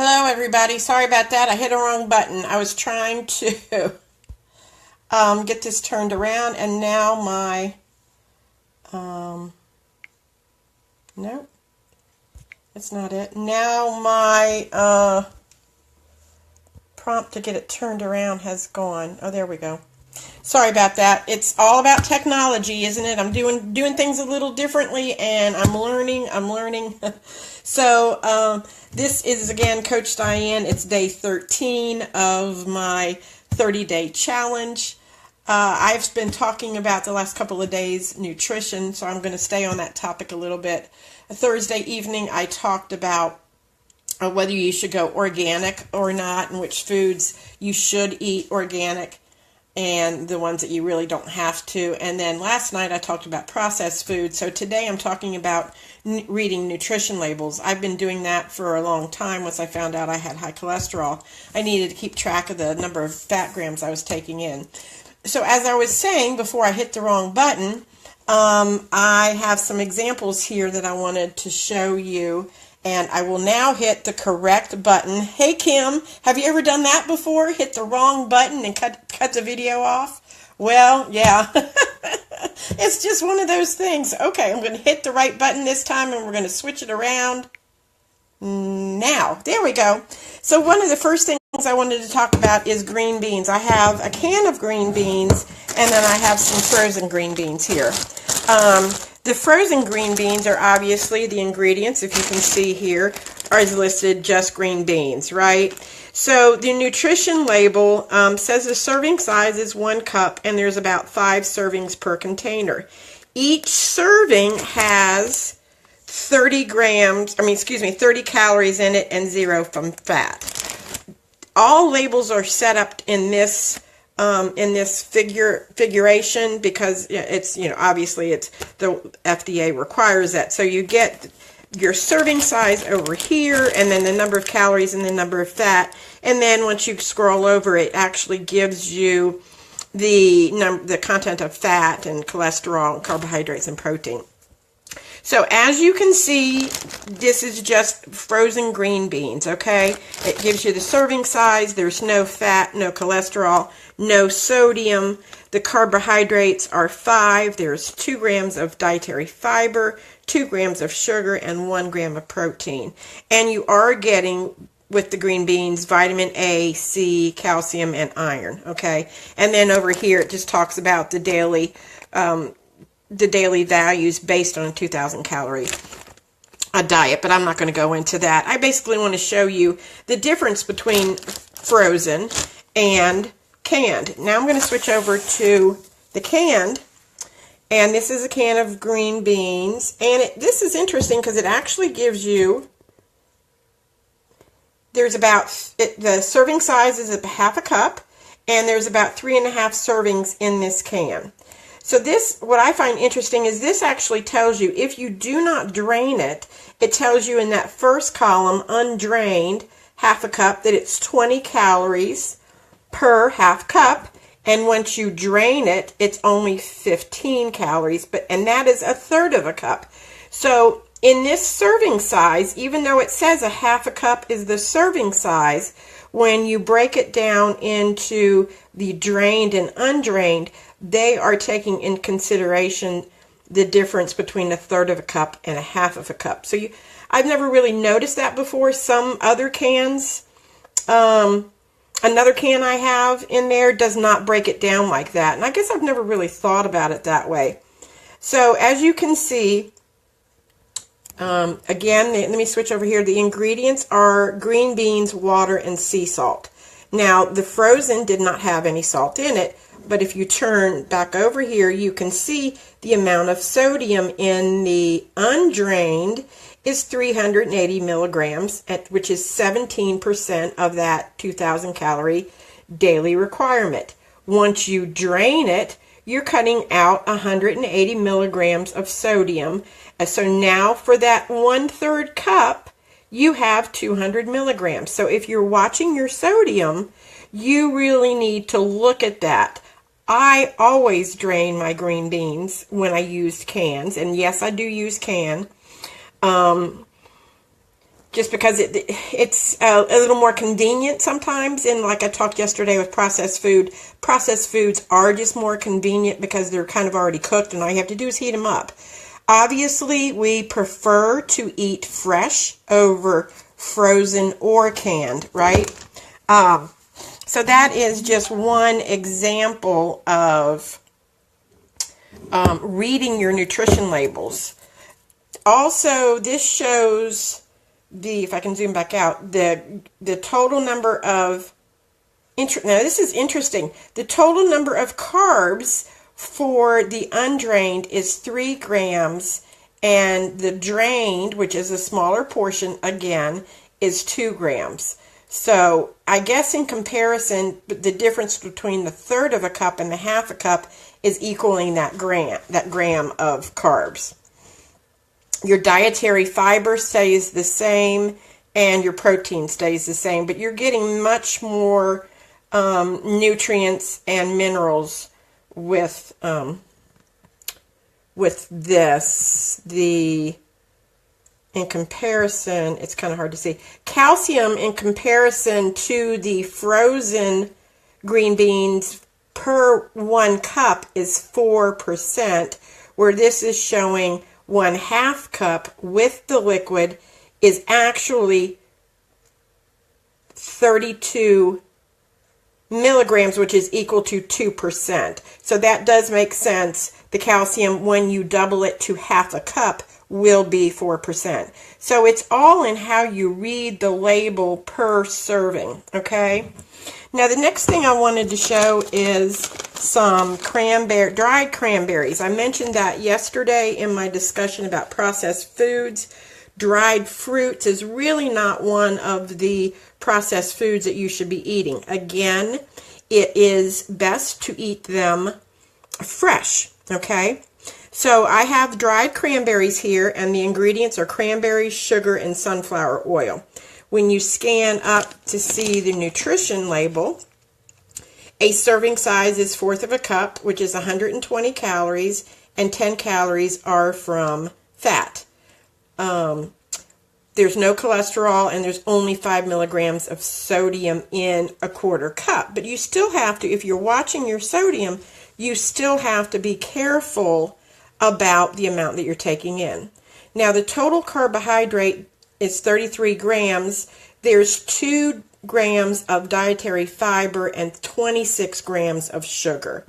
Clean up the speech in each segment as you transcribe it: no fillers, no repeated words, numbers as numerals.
Hello, everybody. Sorry about that. I hit a wrong button. I was trying to get this turned around, and now my nope, that's not it. Now my prompt to get it turned around has gone. Oh, there we go. Sorry about that. It's all about technology, isn't it? I'm doing things a little differently, and I'm learning. So this is again Coach Diane. It's day 13 of my 30-day challenge. I've been talking about the last couple of days nutrition, so I'm going to stay on that topic a little bit. Thursday evening, I talked about whether you should go organic or not, and which foods you should eat organic, and the ones that you really don't have to. And then last night I talked about processed food. So today I'm talking about reading nutrition labels. I've been doing that for a long time. Once I found out I had high cholesterol, I needed to keep track of the number of fat grams I was taking in. So as I was saying before I hit the wrong button, I have some examples here that I wanted to show you. And I will now hit the correct button. Hey, Kim, have you ever done that before? Hit the wrong button and cut the video off? Well, yeah. It's just one of those things. Okay, I'm going to hit the right button this time, and we're going to switch it around. Now, there we go. So one of the first things I wanted to talk about is green beans. I have a can of green beans, and then I have some frozen green beans here. The frozen green beans are obviously the ingredients, if you can see here, are listed just green beans, right? So the nutrition label says the serving size is 1 cup, and there's about 5 servings per container. Each serving has 30 calories in it and 0 from fat. All labels are set up in this figuration because it's, obviously it's the FDA requires that. So you get your serving size over here, and then the number of calories and the number of fat. And then once you scroll over, it actually gives you the content of fat and cholesterol and carbohydrates and protein. So as you can see, this is just frozen green beans, okay? It gives you the serving size. There's no fat, no cholesterol, no sodium. The carbohydrates are 5. There's 2 grams of dietary fiber, 2 grams of sugar, and 1 gram of protein. And you are getting, with the green beans, vitamin A, C, calcium, and iron, okay? And then over here, it just talks about the daily values based on a 2,000 calorie diet, but I'm not going to go into that. I basically want to show you the difference between frozen and canned. Now I'm going to switch over to the canned, and this is a can of green beans, and this is interesting because it actually gives you, the serving size is half a cup, and there's about 3.5 servings in this can. So this, what I find interesting is this actually tells you, if you do not drain it, it tells you in that first column, undrained, half a cup, that it's 20 calories per half cup. And once you drain it, it's only 15 calories, and that is a third of a cup. So in this serving size, even though it says a half a cup is the serving size, when you break it down into the drained and undrained, they are taking in consideration the difference between a third of a cup and a half of a cup. So I've never really noticed that before. Some other cans, another can I have in there does not break it down like that. And I guess I've never really thought about it that way. So as you can see, again, let me switch over here. The ingredients are green beans, water, and sea salt. Now, the frozen did not have any salt in it, but if you turn back over here, you can see the amount of sodium in the undrained is 380 milligrams, which is 17% of that 2,000 calorie daily requirement. Once you drain it, you're cutting out 180 milligrams of sodium. So now for that 1/3 cup, you have 200 milligrams. So if you're watching your sodium, you really need to look at that. I always drain my green beans when I use cans, and yes, I do use can. just because it's a little more convenient sometimes. And like I talked yesterday with processed foods are just more convenient because they're kind of already cooked, and all you have to do is heat them up. Obviously, we prefer to eat fresh over frozen or canned, right? So that is just one example of reading your nutrition labels. Also, this shows if I can zoom back out, the total number of, now this is interesting, the total number of carbs for the undrained is 3 grams, and the drained, which is a smaller portion, again, is 2 grams. So I guess in comparison, the difference between the third of a cup and the half a cup is equaling that gram of carbs. Your dietary fiber stays the same, and your protein stays the same, but you're getting much more nutrients and minerals with this. In comparison, it's kind of hard to see. Calcium in comparison to the frozen green beans per 1 cup is 4%, where this is showing 1/2 cup with the liquid is actually 32 milligrams, which is equal to 2%. So that does make sense. The calcium, when you double it to 1/2 cup, will be 4%. So it's all in how you read the label per serving, okay? Now the next thing I wanted to show is some dried cranberries. I mentioned that yesterday in my discussion about processed foods. Dried fruits is really not one of the processed foods that you should be eating. Again, it is best to eat them fresh, okay? So I have dried cranberries here, and the ingredients are cranberries, sugar, and sunflower oil. When you scan up to see the nutrition label, a serving size is 1/4 of a cup, which is 120 calories, and 10 calories are from fat. There's no cholesterol, and there's only 5 milligrams of sodium in a 1/4 cup. But you still have to, if you're watching your sodium, you still have to be careful about the amount that you're taking in. Now, the total carbohydrate is 33 grams. There's 2 grams of dietary fiber and 26 grams of sugar.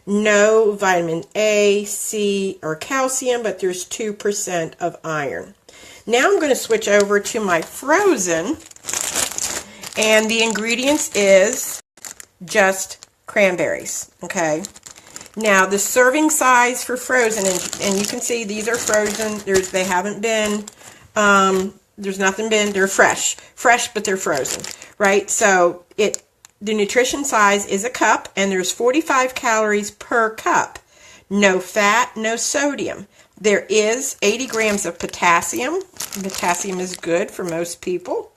No vitamin A, C, or calcium, but there's 2% of iron. Now I'm going to switch over to my frozen, and the ingredients is just cranberries, okay? Now the serving size for frozen, and you can see these are frozen. They haven't been, there's nothing been, they're fresh, but they're frozen, right? So the nutrition size is a cup, and there's 45 calories per cup. No fat, no sodium. There is 80 grams of potassium. Potassium is good for most people.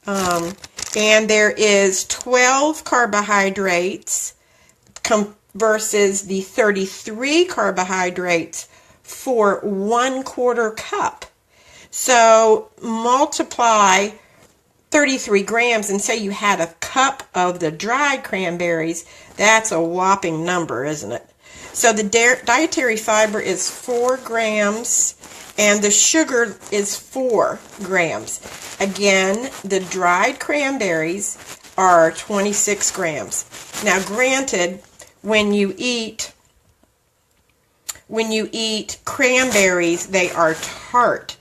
And there is 12 carbohydrates versus the 33 carbohydrates for 1/4 cup. So multiply 33 grams and say you had a cup of the dried cranberries. That's a whopping number, isn't it? So the dietary fiber is 4 grams, and the sugar is 4 grams. Again, the dried cranberries are 26 grams. Now, granted, when you eat cranberries, they are tart.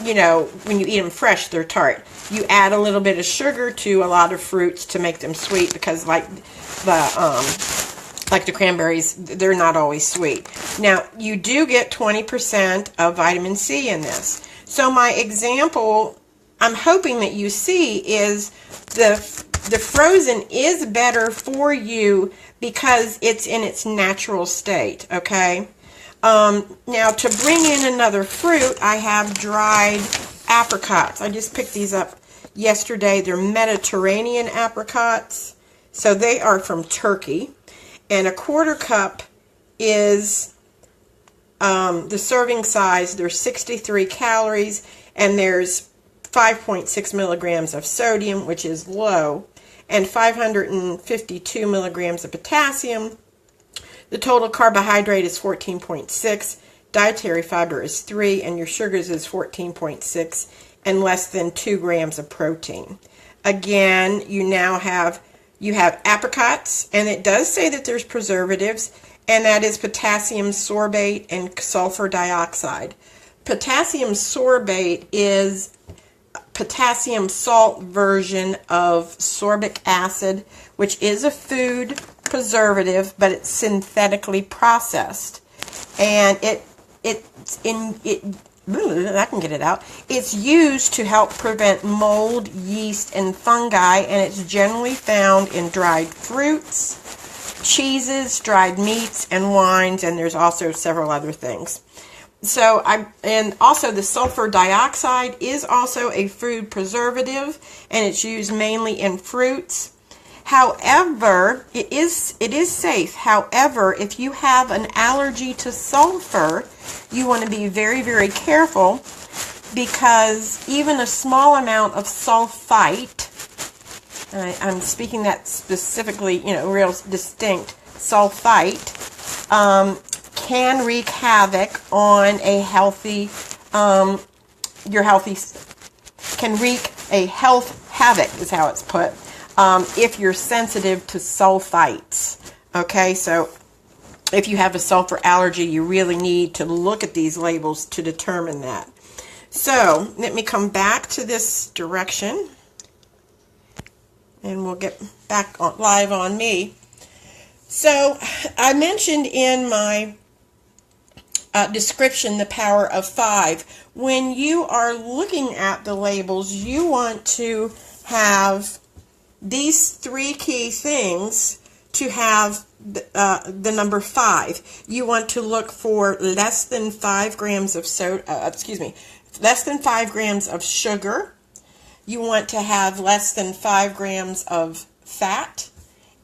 You know, when you eat them fresh, they're tart. You add a little bit of sugar to a lot of fruits to make them sweet, because like the cranberries, they're not always sweet. Now, you do get 20% of vitamin C in this. So my example, I'm hoping that you see, is the frozen is better for you because it's in its natural state, okay? Now, to bring in another fruit, I have dried apricots. I just picked these up yesterday. They're Mediterranean apricots, so they are from Turkey. And a 1/4 cup is the serving size. There's 63 calories, and there's 5.6 milligrams of sodium, which is low, and 552 milligrams of potassium. The total carbohydrate is 14.6, dietary fiber is 3, and your sugars is 14.6, and less than 2 grams of protein. Again, you have apricots, and it does say that there's preservatives, and that is potassium sorbate and sulfur dioxide. Potassium sorbate is potassium salt version of sorbic acid, which is a food preservative, but it's synthetically processed, and I can get it out. It's used to help prevent mold, yeast, and fungi, and it's generally found in dried fruits, cheeses, dried meats, and wines, and there's also several other things. And also the sulfur dioxide is also a food preservative, and it's used mainly in fruits. However, it is safe. However, if you have an allergy to sulfur, you want to be very, very careful, because even a small amount of sulfite, I'm speaking that specifically, real distinct, sulfite, can wreak havoc on can wreak a health havoc, is how it's put, if you're sensitive to sulfites. Okay, so if you have a sulfur allergy, you really need to look at these labels to determine that. So let me come back to this direction, and we'll get back live on me. So I mentioned in my description the power of 5. When you are looking at the labels, you want to have these 3 key things to have the number 5. You want to look for less than 5 grams of less than 5 grams of sugar. You want to have less than 5 grams of fat,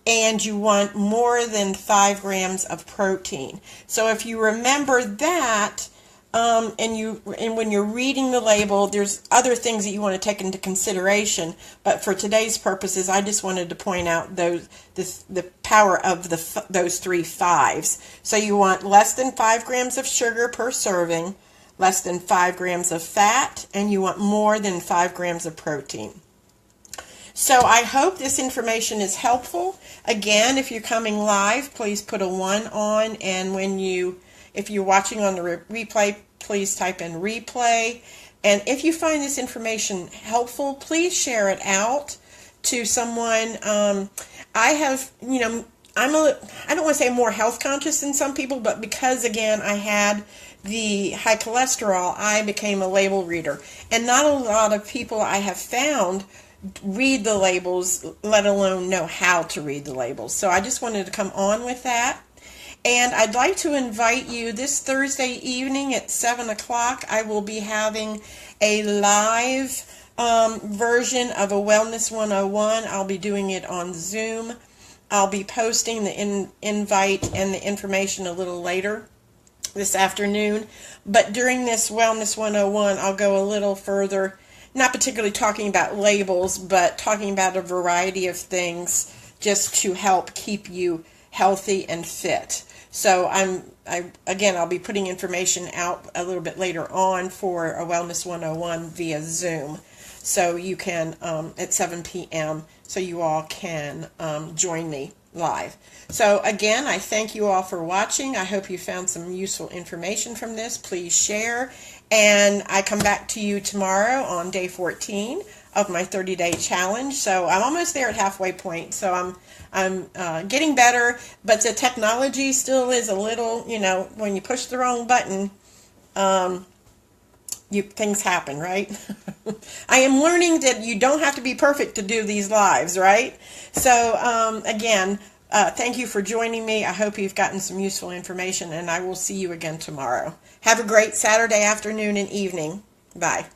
and you want more than 5 grams of protein. So if you remember that, and when you're reading the label, there's other things that you want to take into consideration. But for today's purposes, I just wanted to point out the power of those 3 5s. So you want less than 5 grams of sugar per serving, less than 5 grams of fat, and you want more than 5 grams of protein. So I hope this information is helpful. Again, if you're coming live, please put a 1 on, and if you're watching on the replay, please type in replay. And if you find this information helpful, please share it out to someone. I don't want to say more health conscious than some people, but because, again, I had the high cholesterol, I became a label reader. And not a lot of people I have found read the labels, let alone know how to read the labels. So I just wanted to come on with that. And I'd like to invite you this Thursday evening at 7 o'clock. I will be having a live version of a Wellness 101. I'll be doing it on Zoom. I'll be posting the invite and the information a little later this afternoon. But during this Wellness 101, I'll go a little further, not particularly talking about labels, but talking about a variety of things just to help keep you healthy and fit. So I'll be putting information out a little bit later on for a Wellness 101 via Zoom. So you can, at 7 p.m., so you all can join me live. So again, I thank you all for watching. I hope you found some useful information from this. Please share. And I come back to you tomorrow on day 14 of my 30-day challenge. So I'm almost there at halfway point. So I'm getting better, but the technology still is a little, when you push the wrong button, things happen, right? I am learning that you don't have to be perfect to do these lives, right? So again, thank you for joining me. I hope you've gotten some useful information, and I will see you again tomorrow. Have a great Saturday afternoon and evening. Bye.